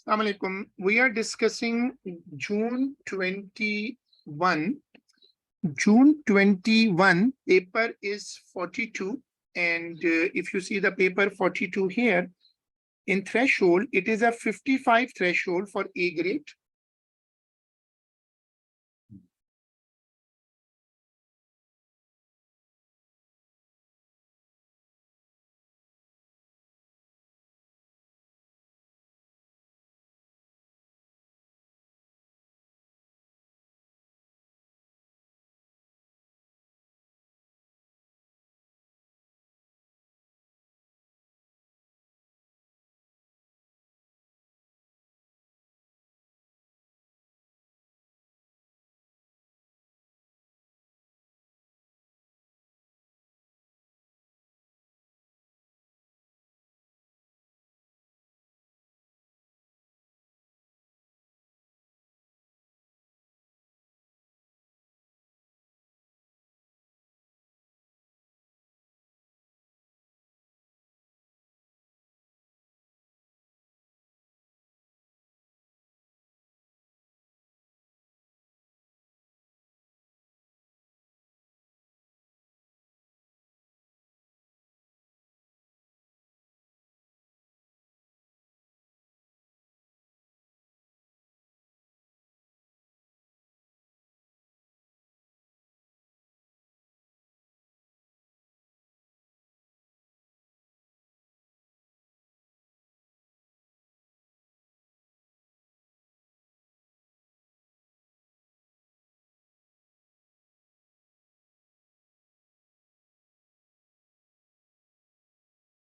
Assalamu alaikum. We are discussing June 21. June 21 paper is 42, and if you see the paper 42 here, in threshold, it is a 55 threshold for A grade.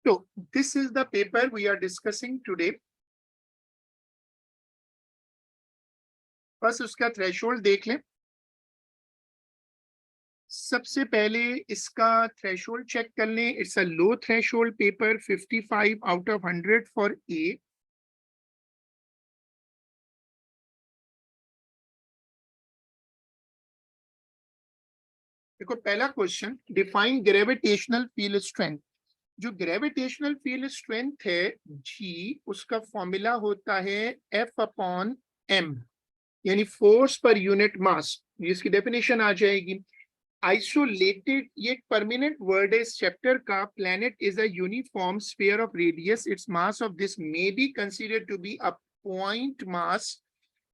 So this is the paper we are discussing today. बस उसका threshold देख लें. सबसे पहले इसका threshold check कर लें. It's a low threshold paper, 55 out of 100 for A. देखो पहला question, define gravitational field strength. जो ग्रेविटेशनल फील्ड स्ट्रेंथ है जी, उसका फॉर्मूला होता है F/m, यानी फोर्स पर यूनिट मास. इसकी डेफिनेशन आ जाएगी. आइसोलेटेड, ये एक परमानेंट वर्ड है इस चैप्टर का. Planet is a uniform sphere of radius. Its mass of this may be considered to be a point mass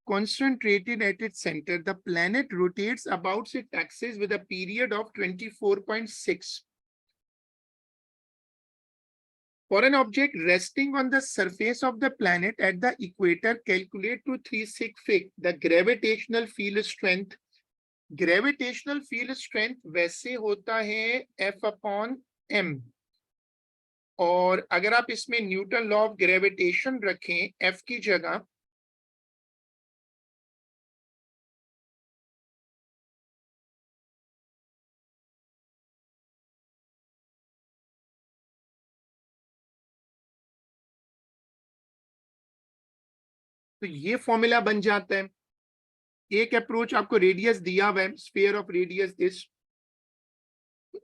concentrated at its center. The planet rotates about its axis with a period of 24.6. For an object resting on the surface of the planet at the equator, calculate to 3 the gravitational field strength. Gravitational field strength वैसे होता है F/m. और अगर आप इसमें Newton law of gravitation रखें F की जगह, तो ये फॉर्मूला बन जाता है. एक अप्रोच आपको रेडियस दिया हुआ है, स्फीयर ऑफ रेडियस दिस.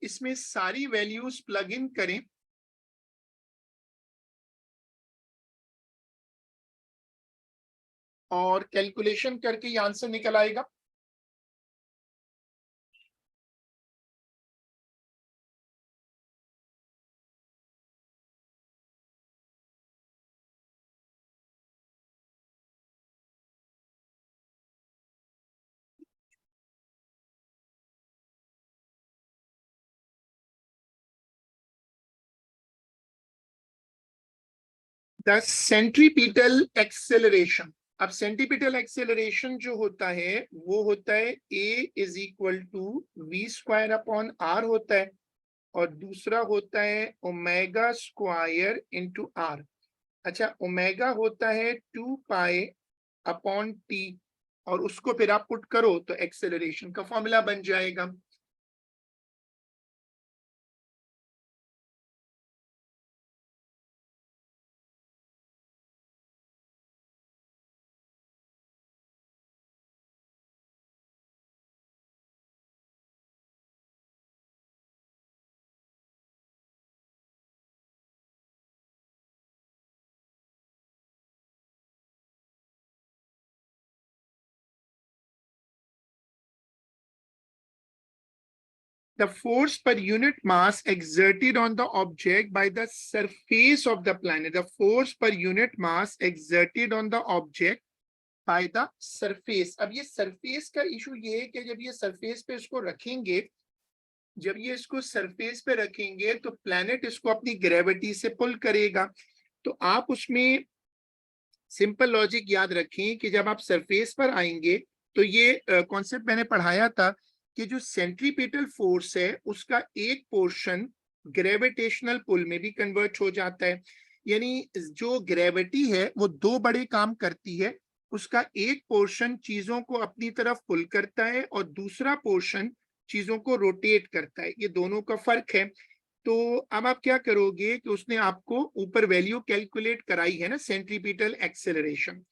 इसमें सारी वैल्यूज प्लग इन करें. और कैलकुलेशन करके ये आंसर निकल आएगा. The centripetal acceleration. अब सेंट्रीपिटल एक्सेलरेशन जो होता है वो होता है A is equal to v² होता है, और दूसरा होता है ओमेगा स्क्वायर इंटू आर. अच्छा, ओमेगा होता है 2π/t, और उसको फिर आप पुट करो तो एक्सेलरेशन का फॉर्मूला बन जाएगा. the force per unit mass exerted on the object by the surface of the planet. The force per unit mass exerted on the object by the surface. अब ये सरफेस का issue ये है कि जब ये सरफेस पे इसको रखेंगे, जब ये इसको सरफेस पे रखेंगे तो प्लैनेट इसको अपनी ग्रेविटी से पुल करेगा। तो आप उसमें सिंपल लॉजिक याद रखें कि जब आप सरफेस पर आएंगे तो ये कॉन्सेप्ट मैंने पढ़ाया था कि जो सेंट्रीपिटल फोर्स है उसका एक पोर्शन ग्रेविटेशनल पुल में भी कन्वर्ट हो जाता है। यानी जो ग्रेविटी है वो दो बड़े काम करती है, उसका एक पोर्शन चीजों को अपनी तरफ पुल करता है और दूसरा पोर्शन चीजों को रोटेट करता है। ये दोनों का फर्क है। तो अब आप क्या करोगे कि उसने आपको ऊपर वैल्यू कैलकुलेट कराई है ना, सेंट्रीपिटल एक्सेलरेशन,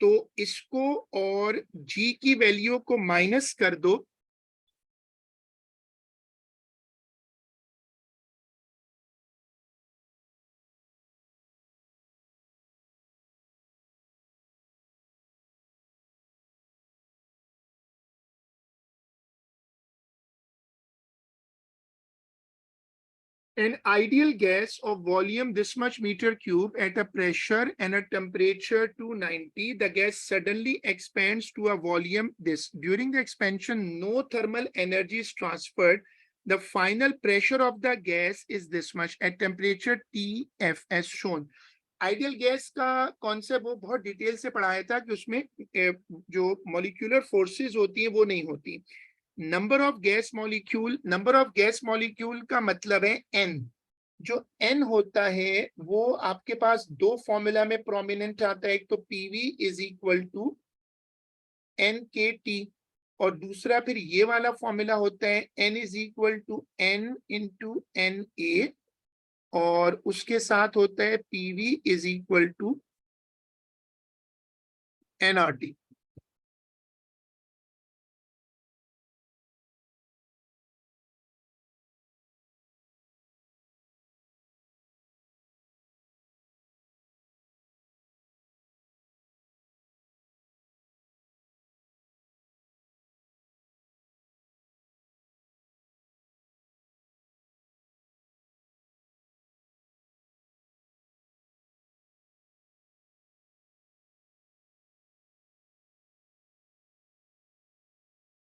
तो इसको और जी की वैल्यू को माइनस कर दो। An ideal gas of volume this much meter cube at a pressure and a temperature 290, the gas suddenly expands to a volume this. During the expansion, no thermal energy is transferred. The final pressure of the gas is this much at temperature TF as shown. Ideal gas का concept वो बहुत detail से पढ़ाया था कि उसमें जो molecular forces होती हैं वो नहीं होती। नंबर ऑफ गैस मॉलिक्यूल का मतलब है एन। जो एन होता है वो आपके पास दो फॉर्मूला में प्रोमिनेंट आता है, एक तो PV is equal to N K T और दूसरा फिर ये वाला फॉर्मूला होता है N is equal to N into N A और उसके साथ होता है PV is equal to NRT.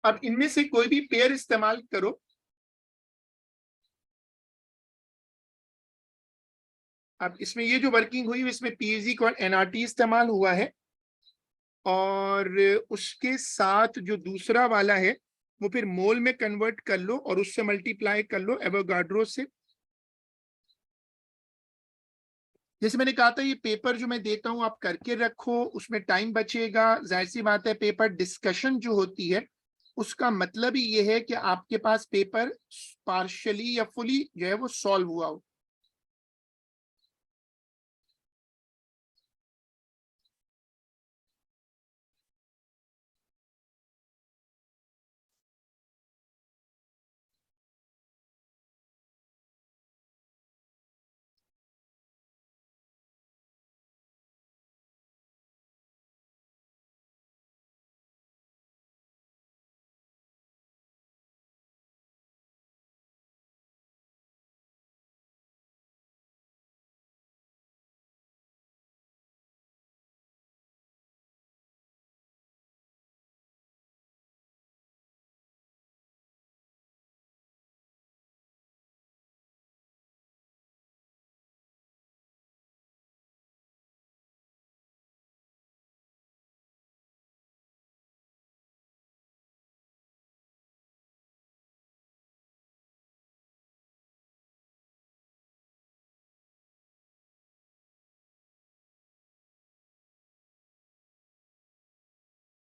अब इनमें से कोई भी पेयर इस्तेमाल करो। अब इसमें ये जो वर्किंग हुई इसमें पीजी और एनआरटी इस्तेमाल हुआ है और उसके साथ जो दूसरा वाला है वो फिर मोल में कन्वर्ट कर लो और उससे मल्टीप्लाई कर लो एवोगाड्रो से। जैसे मैंने कहा था ये पेपर जो मैं देता हूं आप करके रखो, उसमें टाइम बचेगा। जाहिर सी बात है पेपर डिस्कशन जो होती है उसका मतलब ही ये है कि आपके पास पेपर पार्शियली या फुली जो है वो सॉल्व हुआ हो।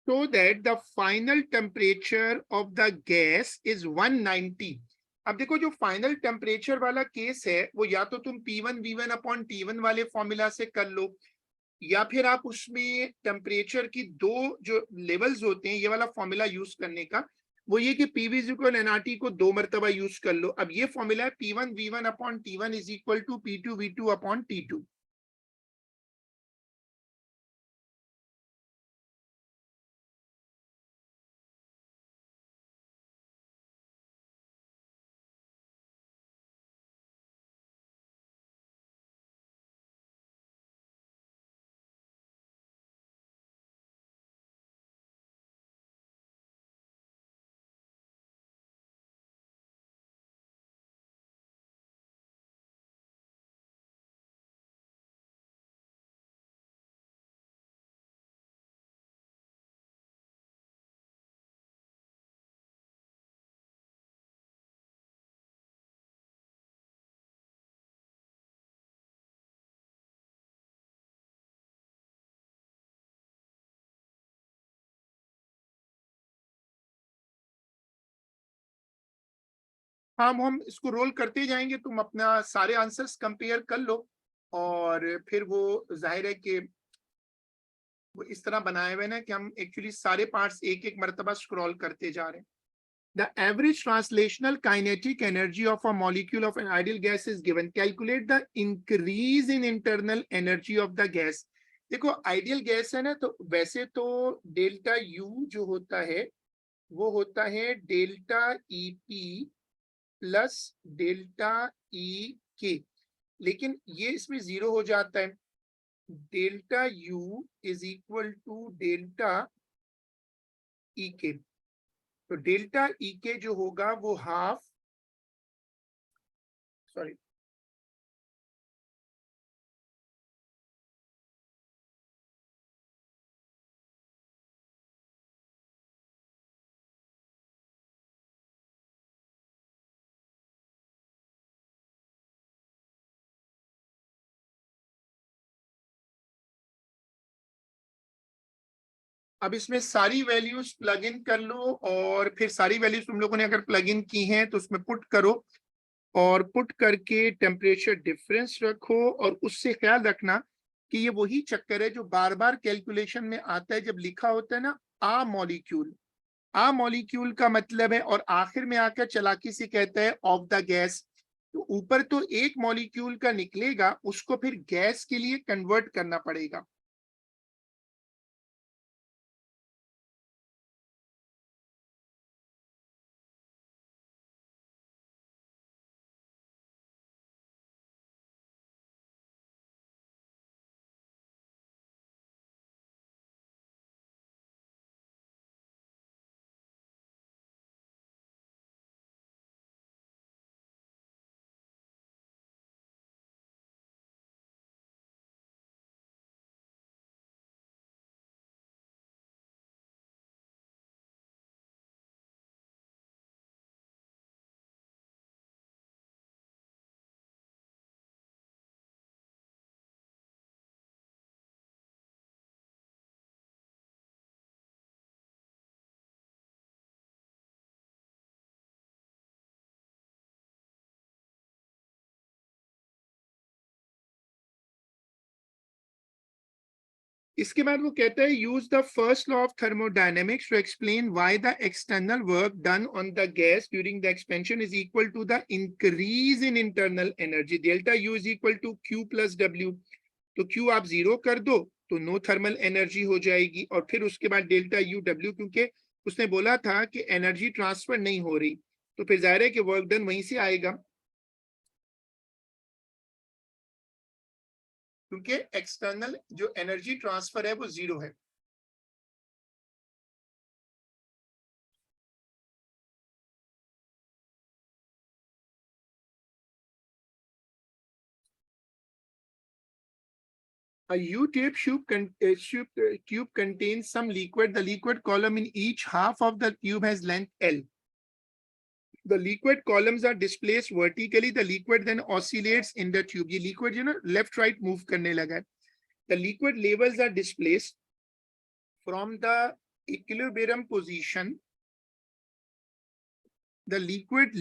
So that the final temperature of the gas is 190. अब देखो जो फाइनल टेम्परेचर वाला केस है वो या तो तुम P1 V1 अपॉन T1 वाले फॉर्मूला से कर लो या फिर आप उसमें टेम्परेचर की दो जो लेवल्स होते हैं ये वाला फॉर्मूला यूज करने का वो ये कि पीवी इज इक्वल एनआरटी को दो मरतबा यूज कर लो। अब ये फॉर्मूला है P1 V1 upon T1 is equal to P2 V2 upon T2। हाँ, हम इसको रोल करते जाएंगे, तुम अपना सारे आंसर्स कंपेयर कर लो और फिर वो जाहिर है कि वो इस तरह बनाए हुए ना कि हम एक्चुअली सारे पार्ट्स एक एक मरतबा स्क्रॉल करते जा रहे हैं। The average translational kinetic energy of a molecule of an ideal gas is given. Calculate the increase in internal energy of the gas. देखो आइडियल गैस है ना, तो वैसे तो डेल्टा यू जो होता है वो होता है delta E P plus delta E K, लेकिन ये इसमें जीरो हो जाता है। Delta U is equal to delta E K, तो डेल्टा ई के जो होगा वो हाफ, सॉरी अब इसमें सारी वैल्यूज प्लग इन कर लो और फिर सारी वैल्यूज तुम लोगों ने अगर प्लग इन की हैं तो उसमें पुट करो और पुट करके टेम्परेचर डिफरेंस रखो और उससे ख्याल रखना कि ये वही चक्कर है जो बार बार कैलकुलेशन में आता है जब लिखा होता है ना आ मॉलिक्यूल का मतलब है और आखिर में आकर चालाकी से कहता है ऑफ द गैस, तो ऊपर तो एक मॉलिक्यूल का निकलेगा उसको फिर गैस के लिए कन्वर्ट करना पड़ेगा। इसके बाद वो कहता है use the first law of thermodynamics to explain why the external work done on the gas during the expansion is equal to the increase in internal energy. Delta U is equal to Q plus W, तो Q आप zero कर दो तो no thermal energy हो जाएगी और फिर उसके बाद डेल्टा यू डब्ल्यू, क्योंकि उसने बोला था कि एनर्जी ट्रांसफर नहीं हो रही तो फिर जाहिर है कि वर्क डन वहीं से आएगा, क्योंकि एक्सटर्नल जो एनर्जी ट्रांसफर है वो जीरो है। A U-shaped tube contains some liquid. The liquid column in each half of the tube has length L. The liquid columns are displaced vertically. The liquid then oscillates in the tube. ये liquid जो ना left right move करने लगा है. The liquid levels are displaced from the equilibrium position. The liquid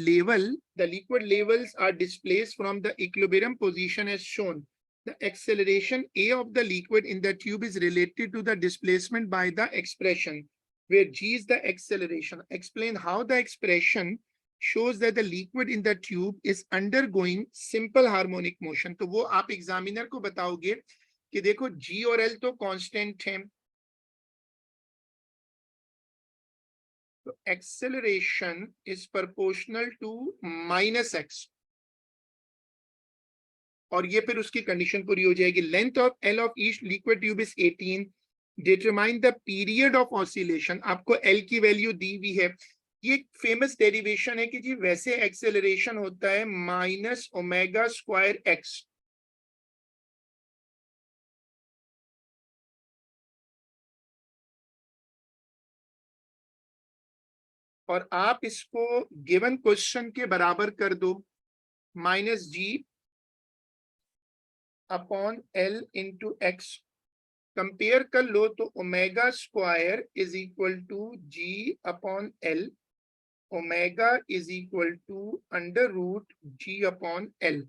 levels are displaced from the equilibrium position as shown. The acceleration A of the liquid in the tube is related to the displacement by the expression, where G is the acceleration. Explain how the expression shows that the liquid in the tube is undergoing simple harmonic motion. तो वो आप examiner को बताओगे कि देखो G और L तो constant हैं, तो acceleration is proportional to -x और ये फिर उसकी कंडीशन पूरी हो जाएगी। Length of L of each liquid tube is 18। Determine the period of oscillation, आपको एल की वैल्यू दी हुई है। ये एक फेमस डेरिवेशन है कि जी वैसे एक्सेलरेशन होता है माइनस ओमेगा स्क्वायर एक्स, और आप इसको गिवन क्वेश्चन के बराबर कर दो -g upon L into X, compare कर लो तो omega square is equal to G upon L omega is equal to under root G upon L.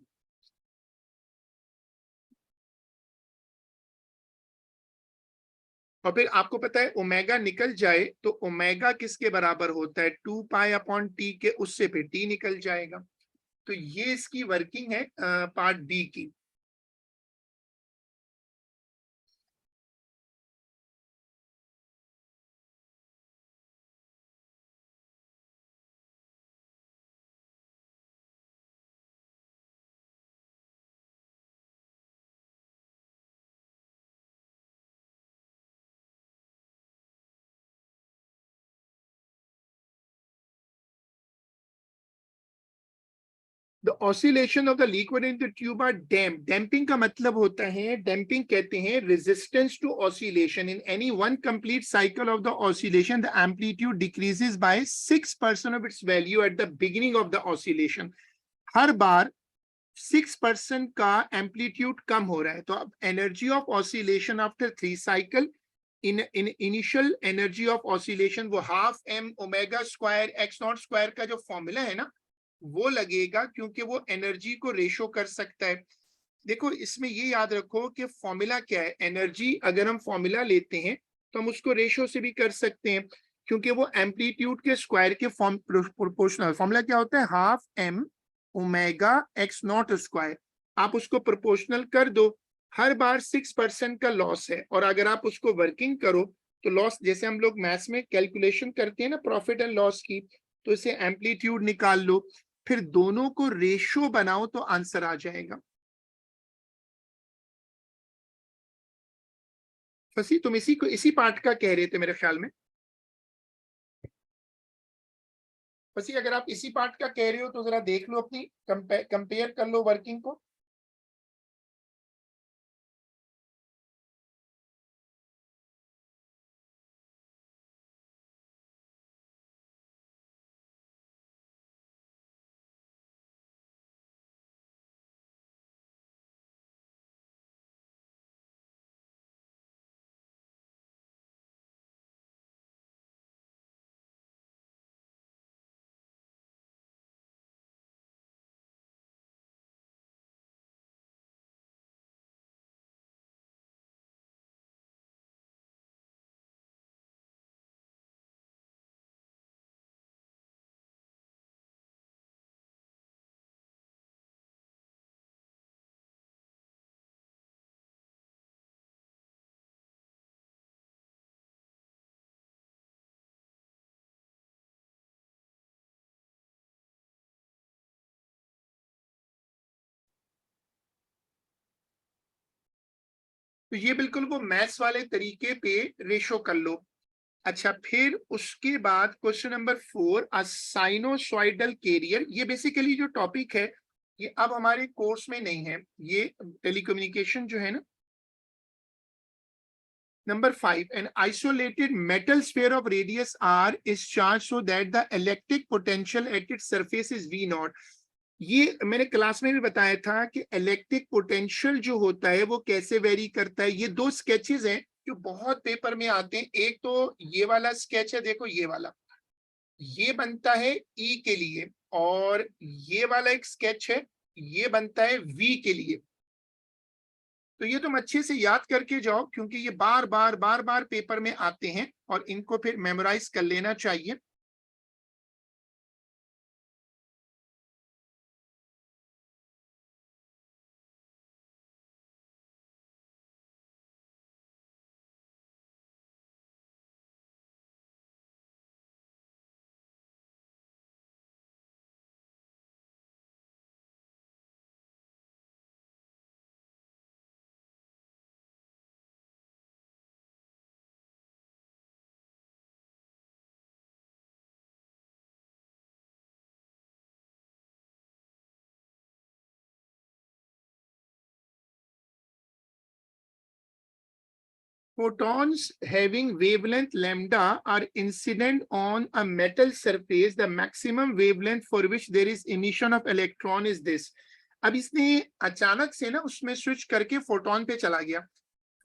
और फिर आपको पता है ओमेगा निकल जाए तो ओमेगा किसके बराबर होता है, 2 पाई अपॉन टी के, उससे फिर टी निकल जाएगा। तो ये इसकी वर्किंग है पार्ट बी की। The oscillation of the liquid in the tube are damped. Damping का मतलब होता है, damping कहते हैं resistance to oscillation. In any one complete cycle of the oscillation, the amplitude decreases by 6% of its value at the beginning of the oscillation. हर बार 6% का amplitude कम हो रहा है। तो अब energy of oscillation after 3 cycle, in initial energy of oscillation वो half M omega square x naught square का जो formula है ना, वो लगेगा, क्योंकि वो एनर्जी को रेशो कर सकता है। देखो इसमें ये याद रखो कि फॉर्मूला क्या है, एनर्जी अगर हम फॉर्मूला लेते हैं तो हम उसको रेशो से भी कर सकते हैं, क्योंकि वो एम्पलीट्यूड के स्क्वायर के फॉर्म प्रोपोर्शनल। फॉर्मूला क्या होता है, half M omega X naught square. आप उसको प्रोपोर्शनल कर दो, हर बार 6% का लॉस है, और अगर आप उसको वर्किंग करो तो लॉस, जैसे हम लोग मैथ्स में कैलकुलेशन करते हैं ना प्रॉफिट एंड लॉस की, तो इसे एम्पलीट्यूड निकाल लो, फिर दोनों को रेशो बनाओ तो आंसर आ जाएगा। फसी तुम इसी पार्ट का कह रहे थे मेरे ख्याल में। फसी अगर आप इसी पार्ट का कह रहे हो तो जरा देख लो, अपनी कंपेयर कर लो वर्किंग को। तो ये बिल्कुल वो मैथ्स वाले तरीके पे रेशो कर लो। अच्छा, फिर उसके बाद क्वेश्चन नंबर 4, अ साइनोसॉइडल कैरियर। ये बेसिकली जो टॉपिक है ये अब हमारे कोर्स में नहीं है, ये टेलीकम्युनिकेशन जो है ना। Number 5, an isolated metal sphere of radius r is charged so that the electric potential at its surface is V naught. ये मैंने क्लास में भी बताया था कि इलेक्ट्रिक पोटेंशियल जो होता है वो कैसे वेरी करता है। ये दो स्केचेस हैं जो बहुत पेपर में आते हैं। एक तो ये वाला स्केच है, देखो ये वाला, ये बनता है ई के लिए, और ये वाला एक स्केच है, ये बनता है वी के लिए। तो ये तुम अच्छे से याद करके जाओ, क्योंकि ये बार बार पेपर में आते हैं और इनको फिर मेमोराइज कर लेना चाहिए। Photons having wavelength lambda are incident on a metal surface. The maximum wavelength for which there is emission of electron is this. अब इसने अचानक से ना उसमें स्विच करके फोटोन पे चला गया।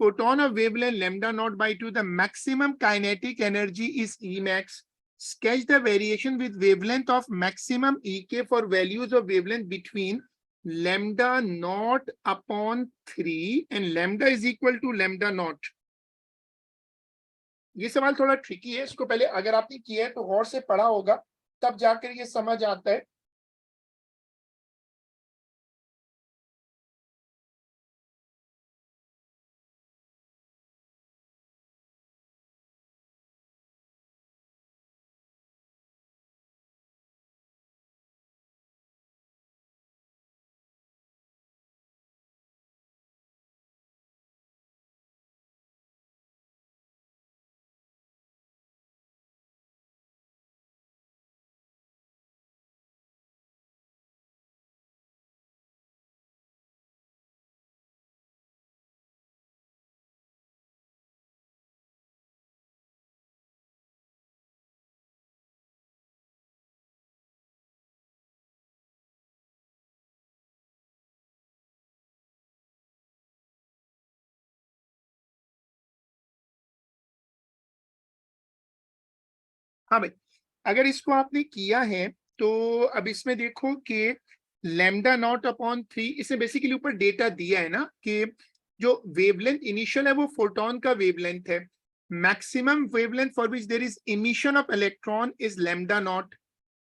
Photon of wavelength lambda naught by 2, the maximum kinetic energy is E max. sketch the variation with wavelength of maximum ek for values of wavelength between lambda naught upon 3 and lambda is equal to lambda naught. ये सवाल थोड़ा tricky है, इसको पहले अगर आपने किया है तो गौर से पढ़ा होगा, तब जाकर ये समझ आता है। हाँ भाई, अगर इसको आपने किया है तो अब इसमें देखो कि लैम्डा नॉट अपॉन 3, इसने बेसिकली ऊपर डेटा दिया है ना कि जो वेवलेंथ इनिशियल है वो फोटोन का वेवलेंथ है, maximum wavelength for which there is emission of electron is lambda naught.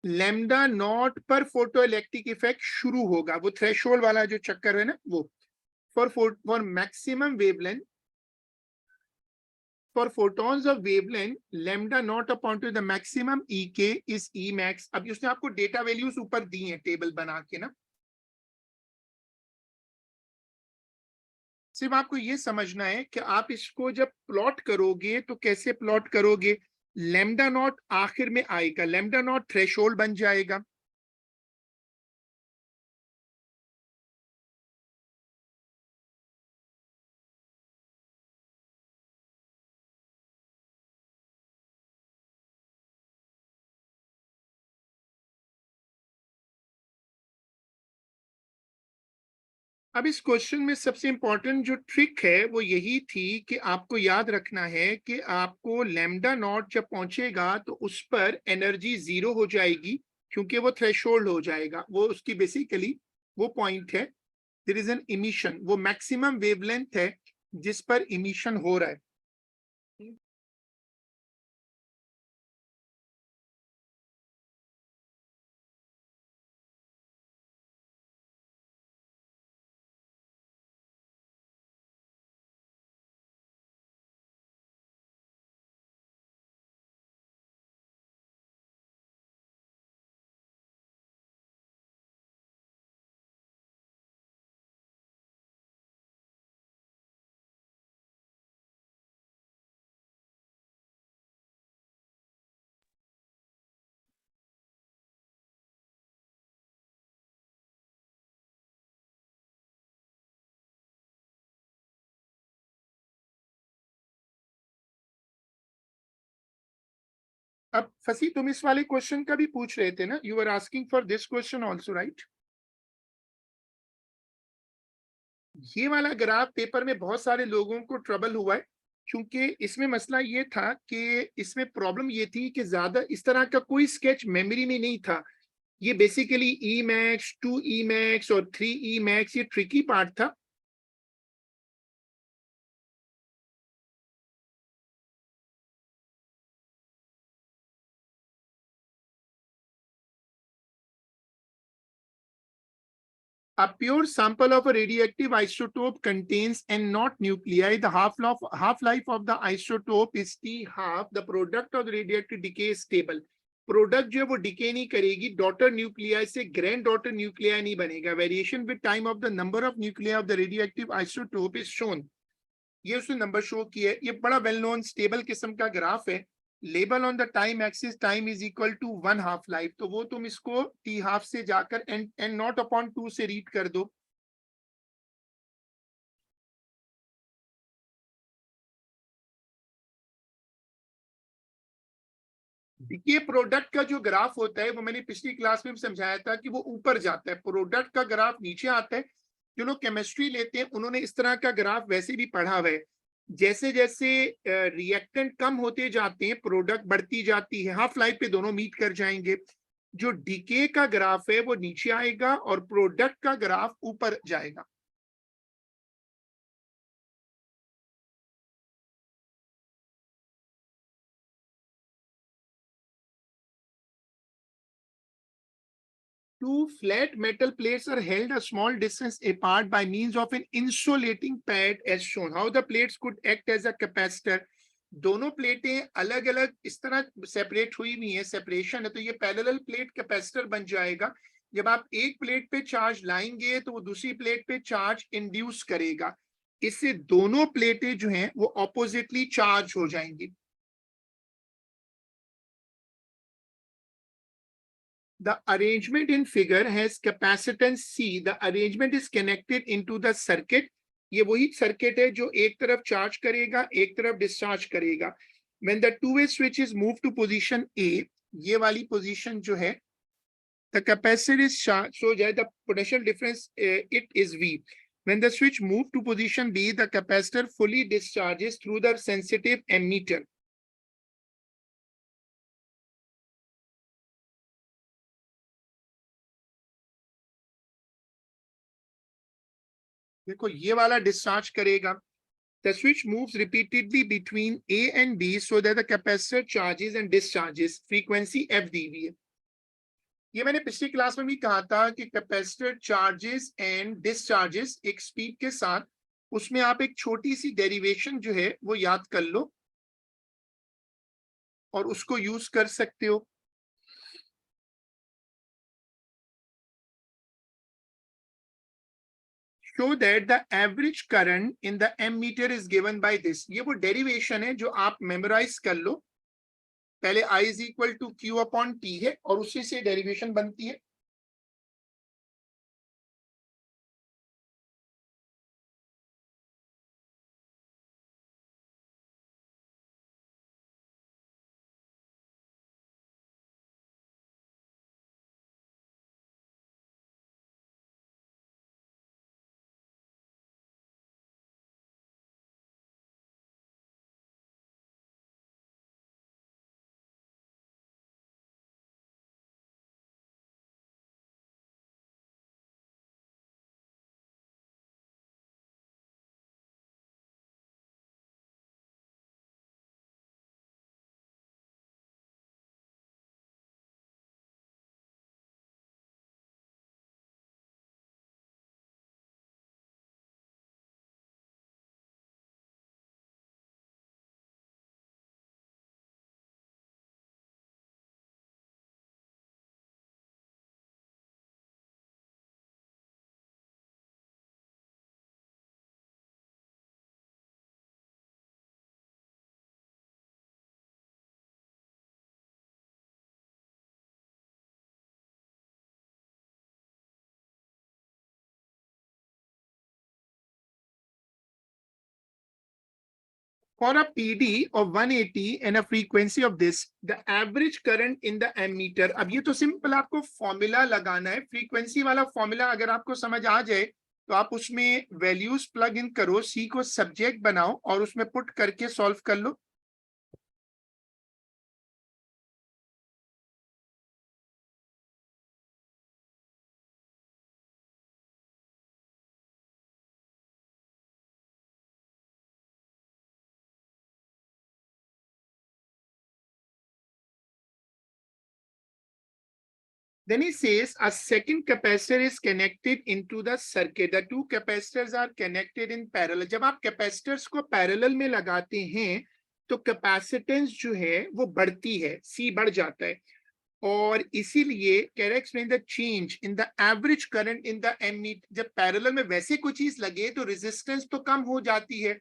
Lambda naught पर फोटो इलेक्ट्रिक इफेक्ट शुरू होगा, वो थ्रेशोल्ड वाला जो चक्कर है ना वो। For maximum wavelength for photons of wavelength lambda naught upon to the maximum ek is E max। अब उसने आपको डेटा वैल्यूज ऊपर दी हैं टेबल बना के ना, सिर्फ आपको ये समझना है कि आप इसको जब प्लॉट करोगे तो कैसे प्लॉट करोगे। लैम्डा नॉट आखिर में आएगा, लैम्डा नॉट थ्रेशोल्ड बन जाएगा, अब इस क्वेश्चन में सबसे इंपॉर्टेंट जो ट्रिक है वो यही थी कि आपको याद रखना है कि आपको लैम्डा नॉट जब पहुंचेगा तो उस पर एनर्जी जीरो हो जाएगी, क्योंकि वो थ्रेशोल्ड हो जाएगा, वो उसकी बेसिकली वो पॉइंट है। देयर इज एन इमिशन, वो मैक्सिमम वेवलेंथ है जिस पर इमिशन हो रहा है। अब फसी, तुम इस वाले क्वेश्चन का भी पूछ रहे थे ना, you are asking for this question also right. ये वाला ग्राफ पेपर में बहुत सारे लोगों को ट्रबल हुआ है, क्योंकि इसमें मसला ये था कि इसमें प्रॉब्लम ये थी कि ज्यादा इस तरह का कोई स्केच मेमोरी में नहीं था। ये basically E max, 2 E max और 3 ई मैक्स, ये ट्रिकी पार्ट था। A pure sample of a radioactive isotope contains n not nuclei. The half-life of the isotope is T half. The product of the radioactive decay is stable. Product जो है वो decay नहीं करेगी, daughter nuclei से grand daughter nuclei नहीं बनेगा। Variation with time of the number of nuclei of the radioactive isotope is shown. ये उसने नंबर शो किया है, ये बड़ा वेल नोन स्टेबल किस्म का ग्राफ है। Label on the time axis time is equal to 1 half life, तो वो तुम इसको टी हाफ से जाकर एन नॉट अपॉन 2 से रीड कर दो। ये प्रोडक्ट का जो ग्राफ होता है वो मैंने पिछली क्लास में समझाया था कि वो ऊपर जाता है, प्रोडक्ट का ग्राफ नीचे आता है। जो लोग केमिस्ट्री लेते हैं उन्होंने इस तरह का ग्राफ वैसे भी पढ़ा हुआ है जैसे जैसे रिएक्टेंट कम होते जाते हैं, प्रोडक्ट बढ़ती जाती है, हाफ लाइफ पे दोनों मीट कर जाएंगे। जो डीके का ग्राफ है वो नीचे आएगा और प्रोडक्ट का ग्राफ ऊपर जाएगा। Two flat metal plates are held a small distance apart by means of an insulating pad as shown. How the plates could act as a capacitor? दोनों प्लेटें अलग अलग इस तरह सेपरेट हुई हुई है, सेपरेशन है, तो ये पैरेलल प्लेट कैपेसिटर बन जाएगा। जब आप एक प्लेट पे चार्ज लाएंगे तो वो दूसरी प्लेट पे चार्ज इंड्यूस करेगा। इससे दोनों प्लेटें जो हैं वो ऑपोजिटली चार्ज हो जाएंगी। The arrangement in figure has capacitance C. The arrangement is connected into the circuit. ये वही सर्किट है जो एक तरफ चार्ज करेगा, एक तरफ डिस्चार्ज करेगा। When the two-way switch is moved to position A, ये वाली पोजीशन जो है, the capacitor is charged, so the potential difference it is V. When the switch moved to position B, the capacitor fully discharges through the sensitive ammeter. देखो ये वाला discharge करेगा। The switch moves repeatedly between A and B so that the capacitor charges and discharges. Frequency F दी हुई है। ये मैंने पिछली class में भी कहा था कि कैपेसिटर चार्जेस एंड डिस्चार्जेस एक स्पीड के साथ, उसमें आप एक छोटी सी डेरिवेशन जो है वो याद कर लो और उसको यूज कर सकते हो। Show that the average current in the ammeter is given by this. ये वो डेरिवेशन है जो आप मेमोराइज कर लो। पहले I is equal to Q upon T है और उसी से डेरिवेशन बनती है। For a PD of 180 and a frequency of this, the average current in the ammeter. अब ये तो सिंपल आपको फॉर्मूला लगाना है। फ्रीक्वेंसी वाला फॉर्मूला अगर आपको समझ आ जाए तो आप उसमें वैल्यूज प्लग इन करो, सी को सब्जेक्ट बनाओ और उसमें पुट करके सॉल्व कर लो। Then he says a second capacitor is connected into the circuit. The two capacitors are connected in parallel. जब आप capacitors को parallel में लगाते हैं तो capacitance जो है वो बढ़ती है, C बढ़ जाता है और इसीलिए can explain the change in the average current in the ammeter. जब पैरेलल में वैसे कोई चीज लगे तो रेजिस्टेंस तो कम हो जाती है।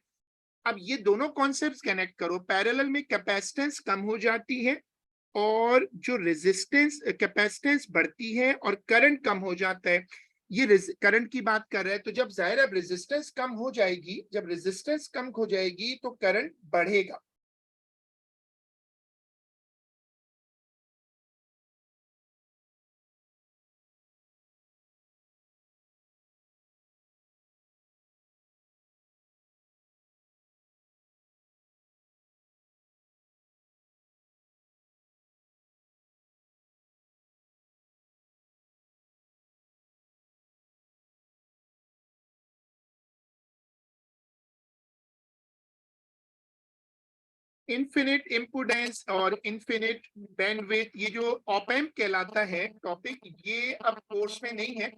अब ये दोनों कॉन्सेप्ट्स कनेक्ट करो, पैरेलल में कैपेसिटेंस कम हो जाती है और जो रेजिस्टेंस कैपेसिटेंस बढ़ती है और करंट कम हो जाता है। ये करंट की बात कर रहे हैं, तो जब जाहिर है रेजिस्टेंस कम हो जाएगी, जब रेजिस्टेंस कम हो जाएगी तो करंट बढ़ेगा। इन्फिनिट इम्पुडेंस और इन्फिनिट बैंडविड्थ, ये जो ऑप-एम्प कहलाता है टॉपिक, ये अब कोर्स में नहीं है।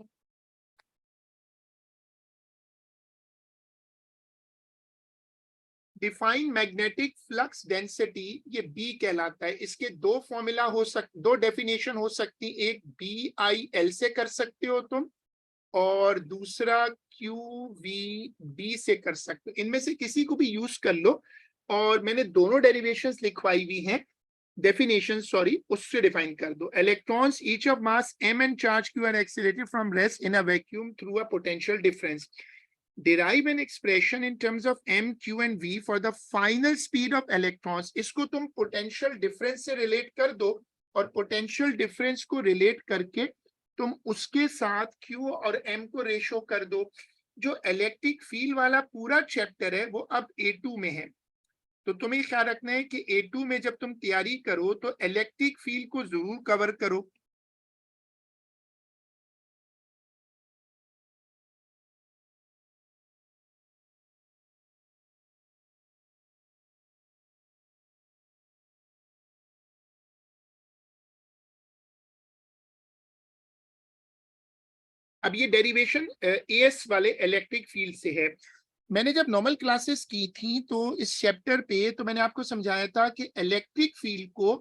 डिफाइन मैग्नेटिक फ्लक्स डेंसिटी, ये बी कहलाता है। इसके दो डेफिनेशन हो सकती, एक बी आई एल से कर सकते हो तुम, और दूसरा क्यू वी बी से कर सकते हो। इनमें से किसी को भी यूज कर लो, और मैंने दोनों डेरिवेशंस लिखवाई हुई हैं, डेफिनेशन सॉरी, उससे डिफाइन कर दो। Electrons each of mass m and charge q are accelerated from rest in a vacuum through a potential difference. Derive an expression in terms of m, q and v for the final speed of electrons. इसको तुम potential difference से relate कर दो, और potential difference को relate करके तुम उसके साथ q और m को रेशो कर दो। जो इलेक्ट्रिक फील्ड वाला पूरा चैप्टर है वो अब A2 में है। तो तुम्हें ख्याल रखना है कि A2 में जब तुम तैयारी करो तो इलेक्ट्रिक फील्ड को जरूर कवर करो। अब ये डेरिवेशन एएस वाले इलेक्ट्रिक फील्ड से है। मैंने जब नॉर्मल क्लासेस की थी तो इस चैप्टर पे तो मैंने आपको समझाया था कि इलेक्ट्रिक फील्ड को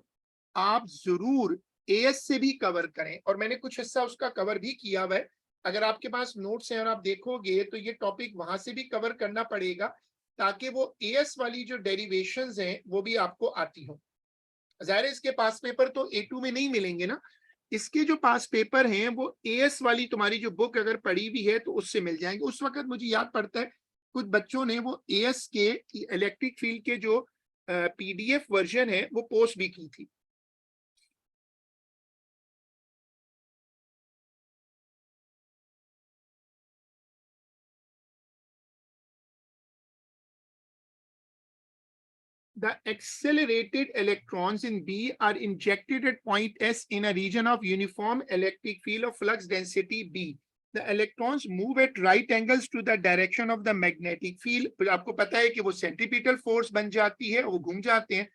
आप जरूर एएस से भी कवर करें, और मैंने कुछ हिस्सा उसका कवर भी किया हुआ है। अगर आपके पास नोट्स हैं और आप देखोगे तो ये टॉपिक वहां से भी कवर करना पड़ेगा, ताकि वो एएस वाली जो डेरिवेशंस हैं वो भी आपको आती हो। जाहिर है इसके पास पेपर तो A2 में नहीं मिलेंगे ना, इसके जो पास पेपर हैं वो एएस वाली तुम्हारी जो बुक अगर पढ़ी भी है तो उससे मिल जाएंगे। उस वक्त मुझे याद पड़ता है कुछ बच्चों ने वो एएस के इलेक्ट्रिक फील्ड के जो पीडीएफ वर्जन है वो पोस्ट भी की थी। The accelerated electrons in B are injected at point S in a region of uniform electric field of flux density B. The electrons move at right angles to the direction of the magnetic field. फिर आपको पता है कि वो centripetal force बन जाती है, वो घूम जाते हैं।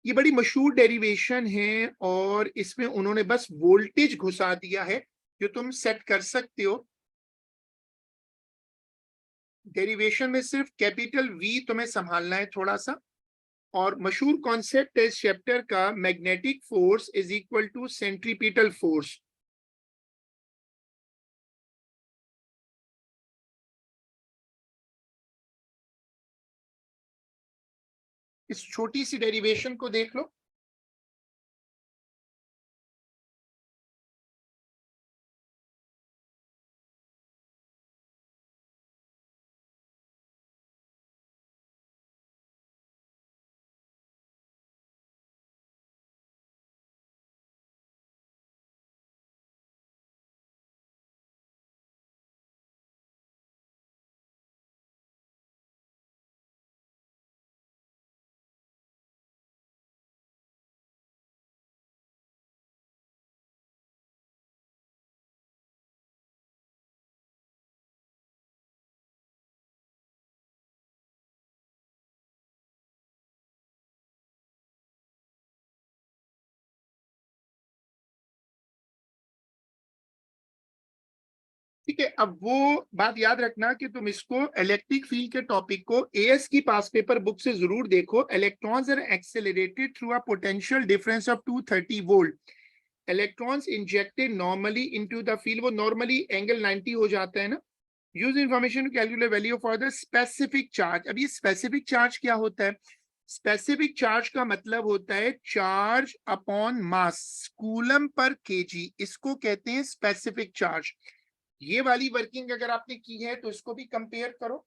ये बड़ी मशहूर डेरिवेशन है, और इसमें उन्होंने बस वोल्टेज घुसा दिया है जो तुम सेट कर सकते हो। डेरिवेशन में सिर्फ कैपिटल वी तुम्हें संभालना है थोड़ा सा। और मशहूर कॉन्सेप्ट है इस चैप्टर का, magnetic force is equal to centripetal force. इस छोटी सी डेरिवेशन को देख लो। ठीक है, अब वो बात याद रखना कि तुम इसको इलेक्ट्रिक फील्ड के टॉपिक को एएस की पास पेपर बुक से जरूर देखो। Electrons are accelerated through a potential difference of 230 volt. Electrons injected normally into the field, वो नॉर्मली एंगल 90 हो जाता है ना। Use information to calculate value for the specific charge. अब ये स्पेसिफिक चार्ज क्या होता है? स्पेसिफिक चार्ज का मतलब होता है charge upon mass, coulomb per KG, इसको कहते हैं स्पेसिफिक चार्ज। ये वाली वर्किंग अगर आपने की है तो इसको भी कंपेयर करो।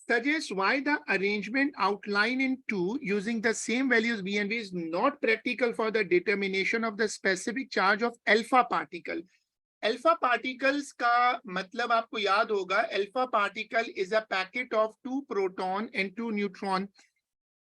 suggests why the arrangement outlined in 2 using the same values B and B is not practical for the determination of the specific charge of alpha particle. Alpha particles का मतलब आपको याद होगा, alpha particle is a packet of 2 proton and 2 neutron.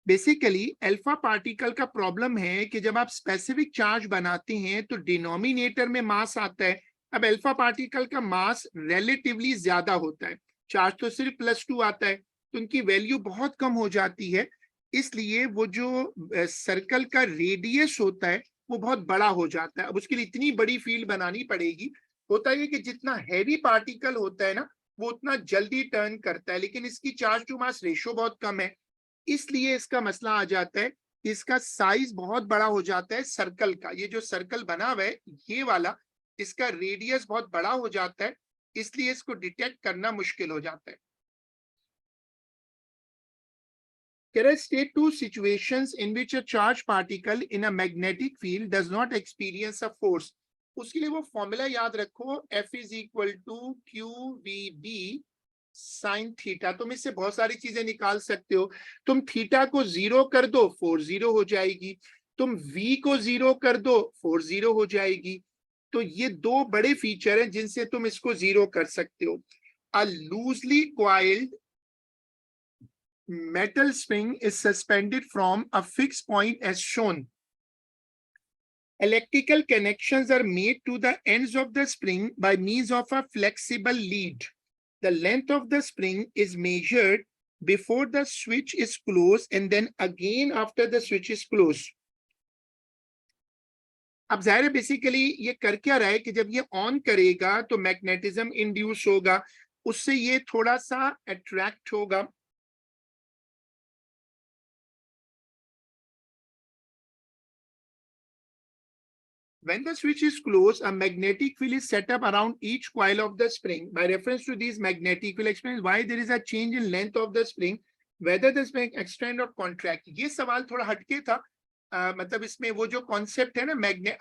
Basically alpha particle का problem है कि जब आप स्पेसिफिक चार्ज बनाते हैं तो डिनोमिनेटर में मास आता है. अब अल्फा पार्टिकल का मास रिलेटिवली ज्यादा होता है, चार्ज तो सिर्फ +2 आता है, तो उनकी वैल्यू बहुत कम हो जाती है. इसलिए वो जो सर्कल का रेडियस होता है वो बहुत बड़ा हो जाता है. अब उसके लिए इतनी बड़ी फील्ड बनानी पड़ेगी. होता है कि जितना हैवी पार्टिकल होता है ना वो उतना जल्दी टर्न करता है, लेकिन इसकी चार्ज टू मास रेशियो बहुत कम है. इसलिए इसका मसला आ जाता है, इसका साइज बहुत बड़ा हो जाता है सर्कल का. ये जो सर्कल बना हुआ है ये वाला, इसका रेडियस बहुत बड़ा हो जाता है, इसलिए इसको डिटेक्ट करना मुश्किल हो जाता है. There are state two situations in which a charged particle in a magnetic field does not experience a force. उसके लिए वो फॉर्मूला याद रखो, F is equal to QVB sin theta. तुम इससे बहुत सारी चीजें निकाल सकते हो. तुम थीटा को 0 कर दो, फोर्स 0 हो जाएगी. तुम V को 0 कर दो, फोर्स 0 हो जाएगी. तो ये दो बड़े फीचर हैं जिनसे तुम इसको 0 कर सकते हो. A loosely coiled metal spring is suspended from a fixed point as shown. Electrical connections are made to the ends of the spring by means of a flexible lead. The length of the spring is measured before the switch is closed and then again after the switch is closed. अब जाहिर है basically ये कर क्या रहा है कि जब ये ऑन करेगा तो मैग्नेटिज्म इंड्यूस होगा, उससे ये थोड़ा सा अट्रैक्ट होगा. When the switch is closed, a magnetic field is set up around each coil of the spring. By reference to these magnetic field explains why there is a change in length of the spring, whether the spring extend or contract. ये सवाल थोड़ा हटके था. मतलब इसमें वो जो concept है ना,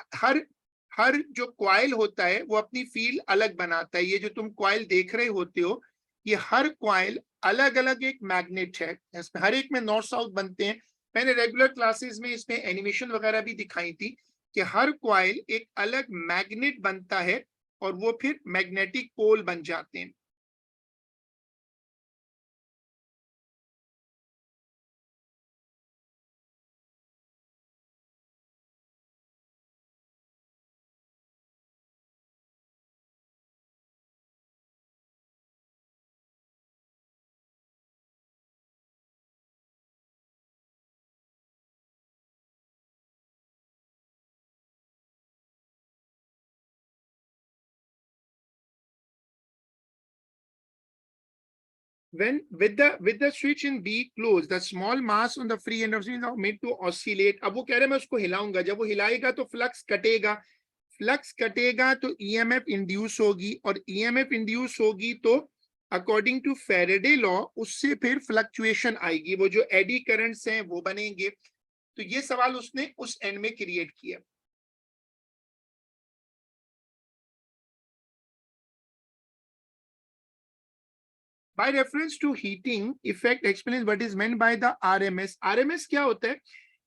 हर जो कॉइल होता है वो अपनी फील्ड अलग बनाता है. ये जो तुम कॉइल देख रहे होते हो, ये हर कॉइल अलग अलग एक मैग्नेट है. इसमें हर एक में नॉर्थ साउथ बनते हैं. मैंने रेगुलर क्लासेस में इसमें एनिमेशन वगैरह भी दिखाई थी कि हर कॉइल एक अलग मैग्नेट बनता है और वो फिर मैग्नेटिक पोल बन जाते हैं. When with the switch in B closed, the small mass on the free end of the switch is made to oscillate. अब वो कह रहे हैं मैं उसको हिलाऊंगा, जब वो हिलाएगा तो फ्लक्स कटेगा. फ्लक्स कटेगा तो ईएमएफ इंड्यूस होगी, और ईएमएफ इंड्यूस होगी तो अकॉर्डिंग टू फैराडे लॉ उससे फिर फ्लक्चुएशन आएगी, वो जो एडी करंट्स हैं वो बनेंगे. तो ये सवाल उसने उस एंड में क्रिएट किया. By reference to heating effect explains what is meant by the RMS. RMS क्या होता है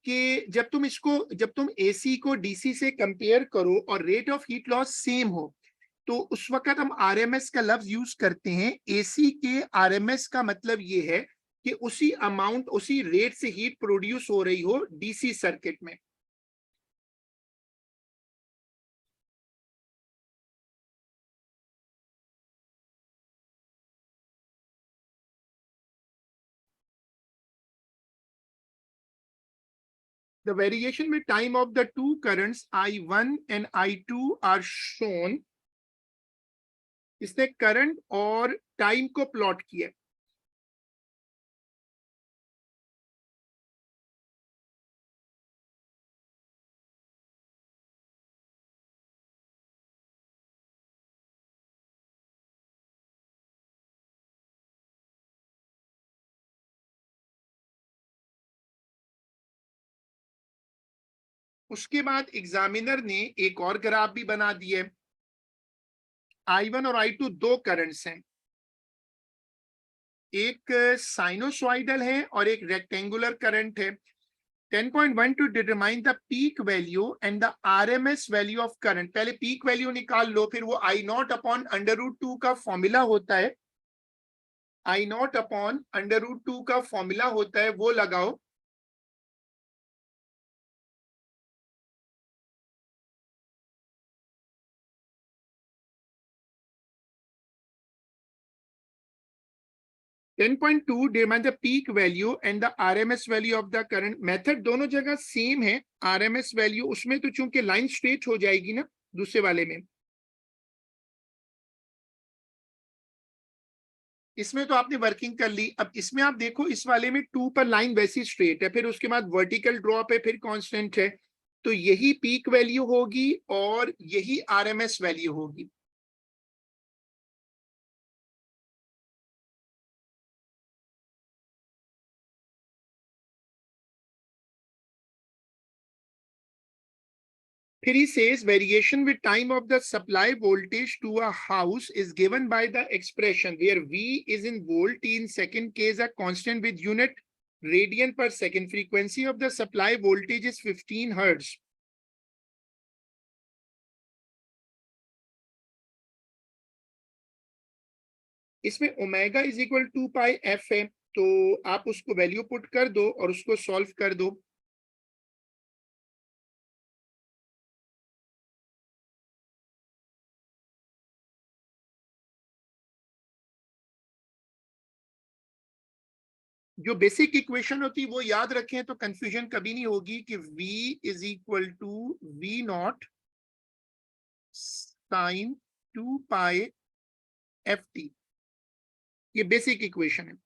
कि जब तुम AC को DC से कंपेयर करो और rate of heat loss same हो तो उस वक्त हम RMS का लफ्ज यूज करते हैं. AC के RMS का मतलब ये है कि उसी अमाउंट उसी रेट से हीट प्रोड्यूस हो रही हो DC सर्किट में. The variation with time of the two currents I1 and I2 are shown. इसने करंट और टाइम को प्लॉट किया. उसके बाद एग्जामिनर ने एक और ग्राफ भी बना दिए. I1 और I2 दो करंट्स हैं. एक साइनोसॉइडल है और एक रेक्टेंगुलर करंट है। 10.1 to determine the peak value and the RMS value of current. पहले पीक वैल्यू निकाल लो, फिर वो आई नॉट अपॉन √2 का फॉर्मूला होता है, आई नॉट अपॉन √2 का फॉर्मूला होता है, वो लगाओ। Ten point two determine the peak value and the RMS value of the current. Method दोनों जगह सेम है। आरएमएस वैल्यू उसमें तो चूंकि लाइन स्ट्रेट हो जाएगी ना, दूसरे वाले में, इसमें तो आपने वर्किंग कर ली। अब इसमें आप देखो, इस वाले में 2 पर लाइन वैसी स्ट्रेट है, फिर उसके बाद वर्टिकल ड्रॉप है, फिर कांस्टेंट है, तो यही पीक वैल्यू होगी और यही आरएमएस वैल्यू होगी। Here he says variation with time of the supply voltage to a house is given by the expression where V is in volt, T in second, K is a constant with unit radian per second. Frequency of the supply voltage is 15 hertz. इसमें omega is equal to pi F है, तो आप उसको value put कर दो और उसको solve कर दो। जो बेसिक इक्वेशन होती है वो याद रखें, तो कंफ्यूजन कभी नहीं होगी कि V is equal to V0 sine 2 pi F T. ये बेसिक इक्वेशन है।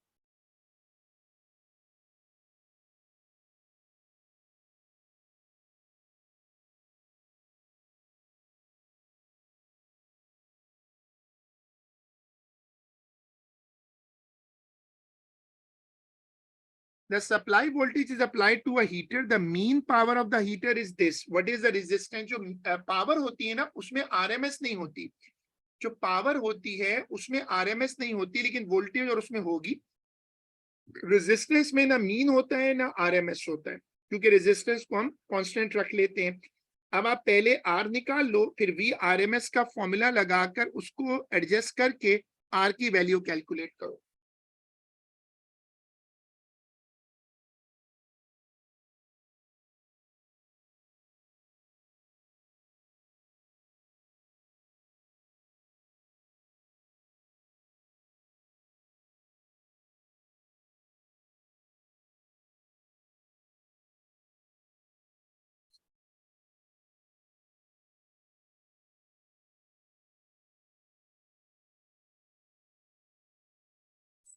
The supply voltage is applied to a heater. The mean power of the heater is this. What is the resistance? जो power होती है ना, उसमें RMS नहीं होती। जो पावर होती है उसमें आरएमएस नहीं होती, लेकिन वोल्टेज और उसमें होगी। रेजिस्टेंस में ना मीन होता है ना आरएमएस होता है, क्योंकि रेजिस्टेंस को हम कांस्टेंट रख लेते हैं। अब आप पहले आर निकाल लो, फिर वी आरएमएस का फॉर्मूला लगाकर उसको एडजस्ट करके आर की वैल्यू कैलकुलेट करो।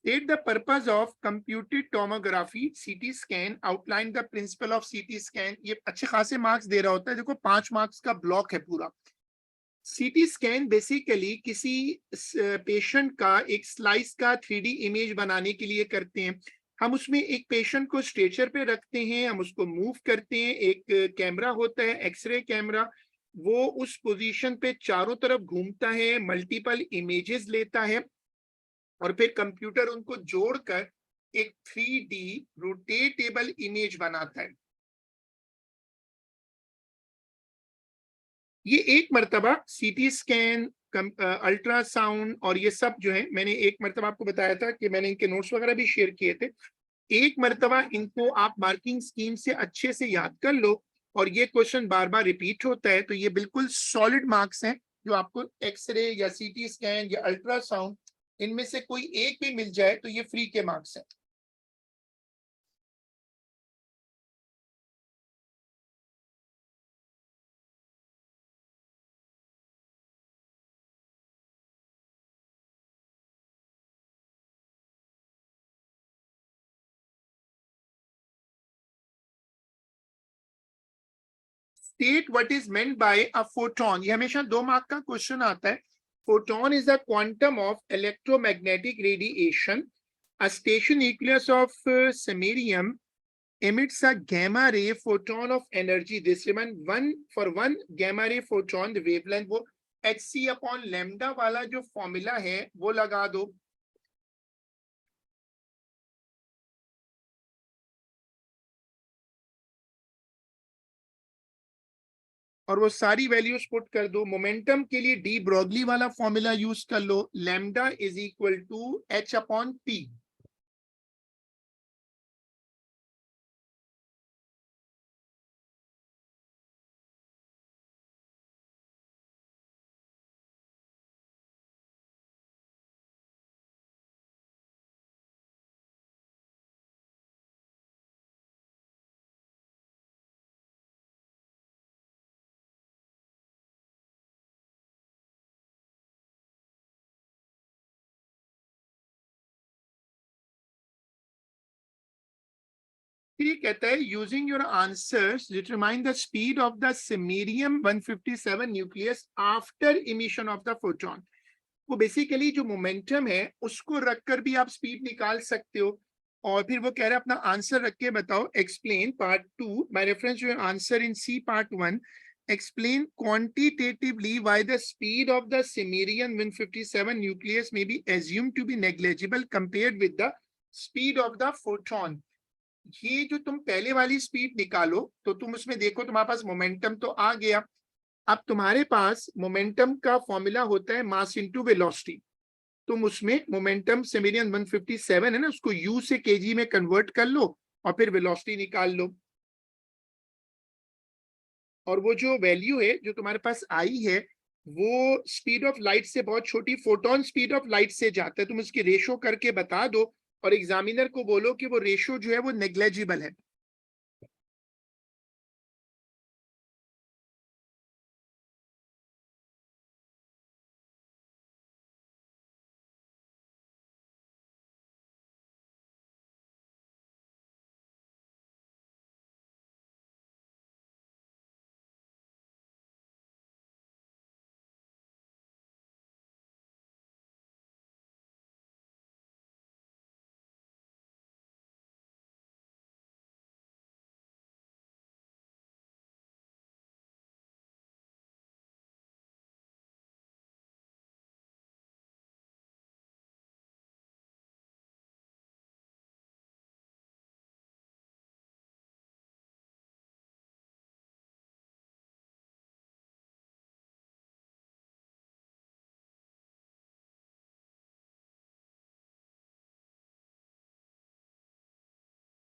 State the purpose of computed tomography, CT scan, outline the principle of CT scan। ये अच्छे खासे मार्क्स दे रहा होता है। देखो 5 मार्क्स का ब्लॉक है पूरा। CT स्कैन बेसिकली किसी पेशेंट का एक स्लाइस का 3D इमेज बनाने के लिए करते हैं। हम उसमें एक पेशेंट को स्ट्रेचर पे रखते हैं, हम उसको मूव करते हैं, एक कैमरा होता है, एक्सरे कैमरा, वो उस पोजीशन पे चारों तरफ घूमता है, मल्टीपल इमेजेस लेता है और फिर कंप्यूटर उनको जोड़कर एक 3D रोटेटेबल इमेज बनाता है। ये एक मर्तबा सीटी स्कैन, अल्ट्रासाउंड और ये सब जो है, मैंने एक मर्तबा आपको बताया था कि मैंने इनके नोट्स वगैरह भी शेयर किए थे। एक मर्तबा इनको आप मार्किंग स्कीम से अच्छे से याद कर लो और ये क्वेश्चन बार बार रिपीट होता है, तो ये बिल्कुल सॉलिड मार्क्स हैं। जो आपको एक्सरे या सीटी स्कैन या अल्ट्रासाउंड, इनमें से कोई एक भी मिल जाए तो ये फ्री के मार्क्स हैं। State what is meant by a photon। ये हमेशा 2 मार्क का क्वेश्चन आता है। Photon is the quantum of electromagnetic radiation. A station nucleus of samarium emits a gamma ray photon of energy. This one for one gamma ray photon, the wavelength, वो hc upon lambda वाला जो formula है वो लगा दो। और वो सारी वैल्यूज पुट कर दो। मोमेंटम के लिए डी ब्रॉगली वाला फॉर्मूला यूज कर लो, lambda is equal to h upon p. फिर ये कहता है using your answers determine the speed of the samarium 157 nucleus after emission of the photon. वो बेसिकली जो मोमेंटम है उसको रखकर भी आप स्पीड निकाल सकते हो। और फिर वो कह रहा है अपना आंसर रख के बताओ, explain part 2 by reference to your answer in C part 1, explain quantitatively why the speed of the Cimmerian 157 nucleus may be assumed to be negligible compared with the speed of the photon। ये जो तुम पहले वाली speed निकालो तो तुम उसमें देखो तुम्हारे पास मोमेंटम तो आ गया। अब तुम्हारे पास मोमेंटम का फॉर्मूला होता है मास इनटू वेलोसिटी। तुम उसमें मोमेंटम सिमेरियन 157 है ना, उसको यू से केजी में कन्वर्ट कर लो और फिर वेलोसिटी निकाल लो। और वो जो वैल्यू है जो तुम्हारे पास आई है वो स्पीड ऑफ लाइट से बहुत छोटी, फोटोन स्पीड ऑफ लाइट से जाता है। तुम उसकी रेशो करके बता दो और एग्जामिनर को बोलो कि वो रेशो जो है वो नेग्लेजिबल है।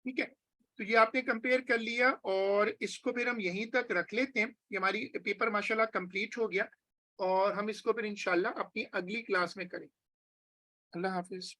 ठीक है, तो ये आपने कंपेयर कर लिया और इसको फिर हम यहीं तक रख लेते हैं। ये हमारी पेपर माशाल्लाह कंप्लीट हो गया और हम इसको फिर इंशाल्लाह अपनी अगली क्लास में करें। अल्लाह हाफिज।